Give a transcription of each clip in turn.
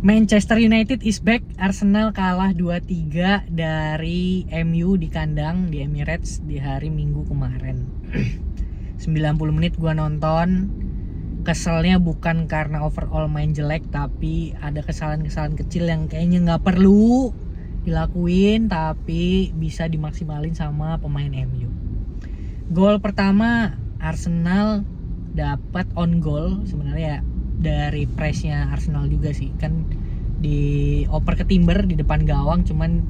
Manchester United is back. Arsenal kalah 2-3 dari MU di kandang di Emirates di hari Minggu kemarin. 90 menit gua nonton. Keselnya bukan karena overall main jelek, tapi ada kesalahan-kesalahan kecil yang kayaknya nggak perlu dilakuin tapi bisa dimaksimalin sama pemain MU. Gol pertama Arsenal dapat on goal, sebenarnya dari pressnya Arsenal juga sih, kan dioper ke Timber di depan gawang, cuman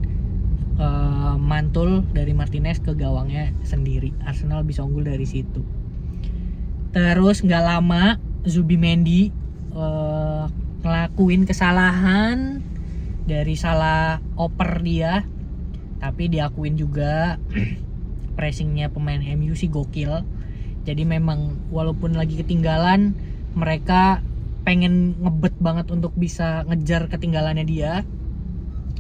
mantul dari Martinez ke gawangnya sendiri. Arsenal bisa unggul dari situ. Terus nggak lama Zubimendi ngelakuin kesalahan dari salah oper dia, tapi diakuin juga pressingnya pemain MU sih gokil. Jadi memang walaupun lagi ketinggalan, mereka pengen ngebet banget untuk bisa ngejar ketinggalannya dia.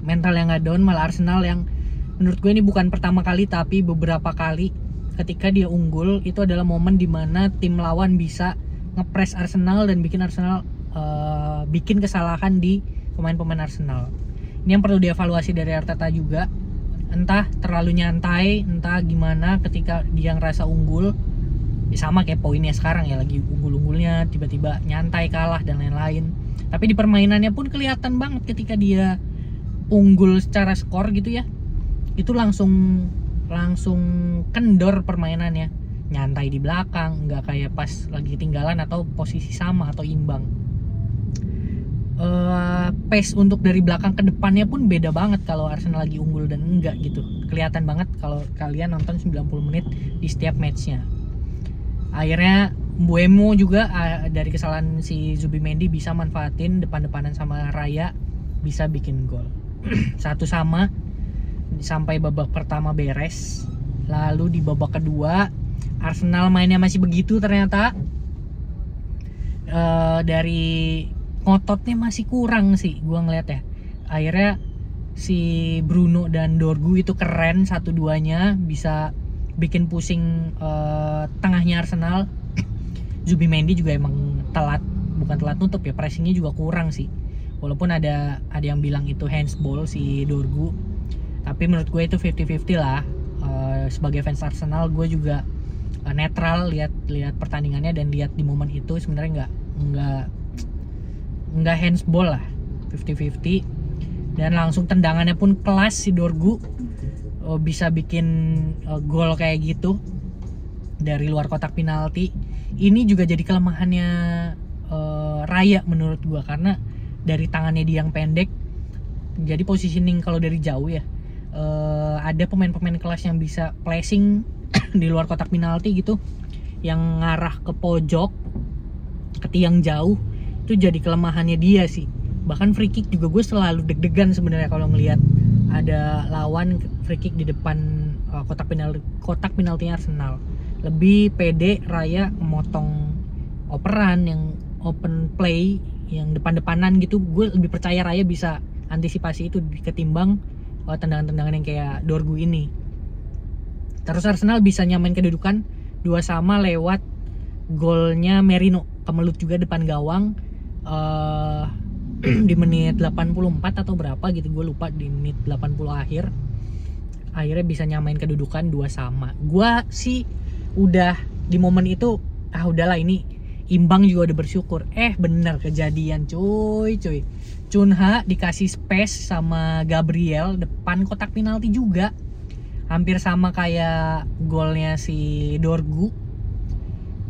Mental yang nggak down, malah Arsenal yang menurut gue ini bukan pertama kali tapi beberapa kali ketika dia unggul itu adalah momen dimana tim lawan bisa ngepres Arsenal dan bikin Arsenal bikin kesalahan di pemain-pemain Arsenal. Ini yang perlu dievaluasi dari Arteta juga. Entah terlalu nyantai, entah gimana ketika dia ngerasa unggul. Ya sama kayak poinnya sekarang ya, lagi unggul-unggulnya tiba-tiba nyantai kalah dan lain-lain. Tapi di permainannya pun kelihatan banget ketika dia unggul secara skor gitu ya. Itu langsung kendor permainannya, nyantai di belakang, nggak kayak pas lagi ketinggalan atau posisi sama atau imbang. Pace untuk dari belakang ke depannya pun beda banget kalau Arsenal lagi unggul dan enggak gitu. Kelihatan banget kalau kalian nonton 90 menit di setiap matchnya. Akhirnya Mbeumo juga dari kesalahan si Zubimendi bisa manfaatin depan-depanan sama Raya, bisa bikin gol. 1-1 sampai babak pertama beres. Lalu di babak kedua Arsenal mainnya masih begitu ternyata. Dari ngototnya masih kurang sih gua ngeliat ya. Akhirnya si Bruno dan Dorgu itu keren, satu-duanya bisa bikin pusing tengahnya Arsenal. Zubimendi juga emang bukan telat nutup ya, pressingnya juga kurang sih. Walaupun ada yang bilang itu handsball si Dorgu, tapi menurut gue itu 50-50 lah. Sebagai fans Arsenal gue juga netral lihat pertandingannya dan lihat di momen itu sebenarnya nggak handsball lah, 50-50. Dan langsung tendangannya pun kelas si Dorgu, bisa bikin gol kayak gitu dari luar kotak penalti. Ini juga jadi kelemahannya Raya menurut gue, karena dari tangannya dia yang pendek, jadi positioning kalau dari jauh ya, ada pemain-pemain kelas yang bisa placing di luar kotak penalti gitu, yang ngarah ke pojok, ke tiang jauh. Itu jadi kelemahannya dia sih. Bahkan free kick juga gue selalu deg-degan sebenarnya kalau ngelihat ada lawan free kick di depan kotak penaltinya Arsenal. Lebih pede Raya memotong operan yang open play, yang depan-depanan gitu. Gue lebih percaya Raya bisa antisipasi itu ketimbang tendangan-tendangan yang kayak Dorgu ini. Terus Arsenal bisa nyamain kedudukan 2-2 lewat golnya Merino, kemelut juga depan gawang di menit 84 atau berapa gitu, gue lupa, di menit 80 akhir. Akhirnya bisa nyamain kedudukan 2-2. Gue sih udah di momen itu udahlah ini imbang juga udah bersyukur. Bener kejadian cuy. Cunha dikasih space sama Gabriel depan kotak penalti juga, hampir sama kayak golnya si Dorgu.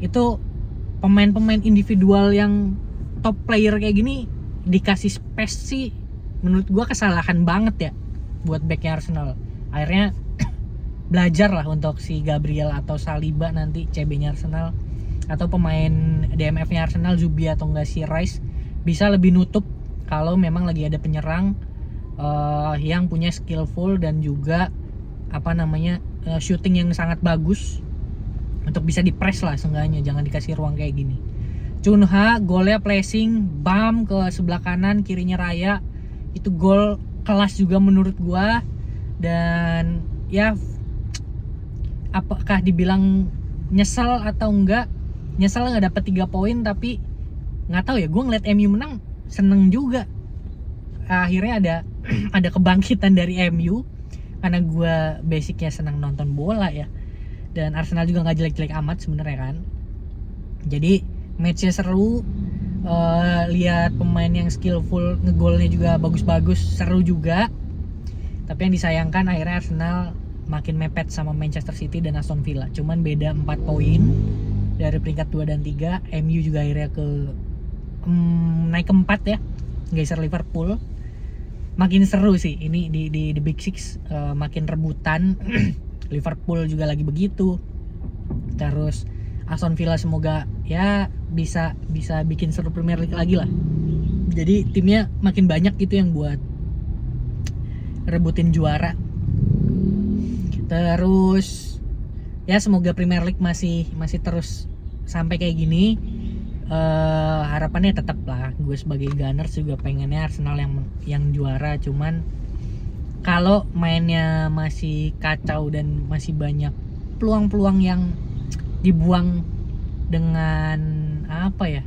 Itu pemain-pemain individual yang top player kayak gini dikasih space sih, menurut gua kesalahan banget ya buat backnya Arsenal. Akhirnya belajar lah untuk si Gabriel atau Saliba nanti CB-nya Arsenal, atau pemain DMF-nya Arsenal, Zubi atau enggak si Rice, bisa lebih nutup kalau memang lagi ada penyerang yang punya skillful dan juga shooting yang sangat bagus untuk bisa di-press lah seenggaknya, jangan dikasih ruang kayak gini. Cunha golnya placing bam ke sebelah kanan kirinya Raya, itu gol kelas juga menurut gua. Dan ya apakah dibilang nyesel atau enggak, nyesel nggak dapet 3 poin, tapi nggak tahu ya, gue ngeliat MU menang seneng juga. akhirnya ada ada kebangkitan dari MU karena gue basicnya senang nonton bola ya, dan Arsenal juga nggak jelek-jelek amat sebenarnya kan. Jadi matchnya seru, lihat pemain yang skillful, ngegolnya juga bagus-bagus, seru juga. Tapi yang disayangkan akhirnya Arsenal makin mepet sama Manchester City dan Aston Villa, cuman beda 4 poin dari peringkat 2 dan 3. MU juga akhirnya naik ke 4 ya, geser Liverpool. Makin seru sih ini di The Big Six, makin rebutan. Liverpool juga lagi begitu. Terus Aston Villa semoga ya bisa bikin seru Premier League lagi lah. Jadi timnya makin banyak gitu yang buat rebutin juara. Terus ya semoga Premier League masih terus sampai kayak gini. Harapannya tetap lah, gue sebagai Gunners juga pengennya Arsenal yang juara. Cuman kalau mainnya masih kacau dan masih banyak peluang-peluang yang dibuang dengan apa ya,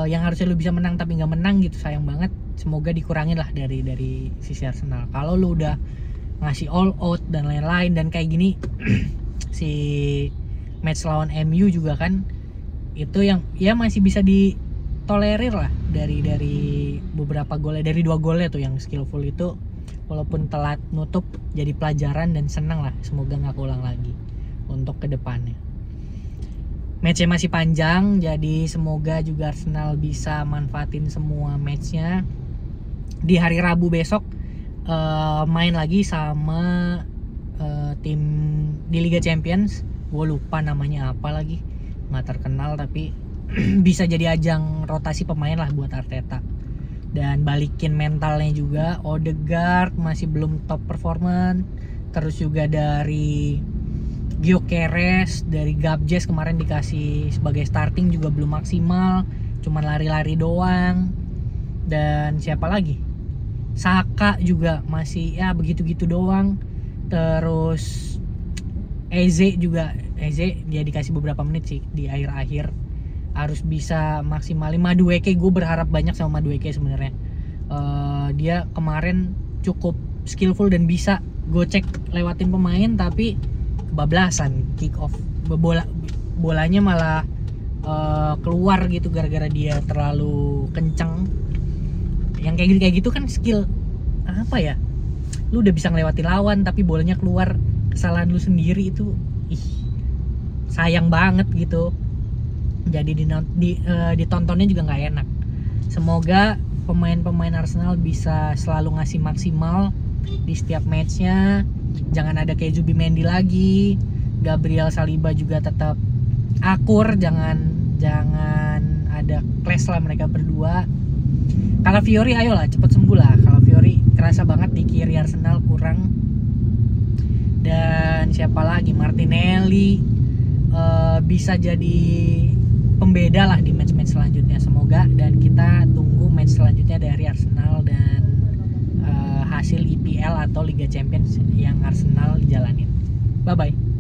yang harusnya lu bisa menang tapi nggak menang gitu, sayang banget. Semoga dikurangin lah dari sisi Arsenal. Kalau lu udah ngasih all out dan lain-lain dan kayak gini si match lawan MU juga kan, itu yang ya masih bisa ditolerir lah dari beberapa golnya, dari 2 golnya tuh yang skillful itu, walaupun telat nutup jadi pelajaran dan senang lah, semoga nggak keulang lagi untuk kedepannya. Matchnya masih panjang, jadi semoga juga Arsenal bisa manfaatin semua matchnya. Di hari Rabu besok main lagi sama tim di Liga Champions, gue lupa namanya apa lagi, nggak terkenal, tapi bisa jadi ajang rotasi pemain lah buat Arteta dan balikin mentalnya juga. Odegaard masih belum top performance, terus juga dari Gyökeres, dari Gabjes kemarin dikasih sebagai starting juga belum maksimal, cuman lari-lari doang. Dan siapa lagi, Saka juga masih ya begitu-gitu doang. Terus Eze dia dikasih beberapa menit sih di akhir-akhir, harus bisa maksimalin. Madueke, gue berharap banyak sama Madueke sebenarnya. Dia kemarin cukup skillful dan bisa gocek lewatin pemain, tapi kebablasan kick off, bolanya malah keluar gitu gara-gara dia terlalu kenceng. Yang kayak gitu kan skill apa ya, lu udah bisa ngelewatin lawan tapi bolanya keluar, kesalahan lu sendiri itu sayang banget gitu. Jadi ditontonnya juga nggak enak. Semoga pemain-pemain Arsenal bisa selalu ngasih maksimal di setiap matchnya. Jangan ada kayak Zubimendi lagi, Gabriel Saliba juga tetap akur, jangan ada clash lah mereka berdua. Calafiori ayolah cepet sembuh lah. Calafiori kerasa banget di kiri Arsenal kurang. Dan siapa lagi, Martinelli bisa jadi pembeda lah di match-match selanjutnya semoga. Dan kita tunggu match selanjutnya dari Arsenal dan hasil EPL atau Liga Champions yang Arsenal jalanin. Bye bye.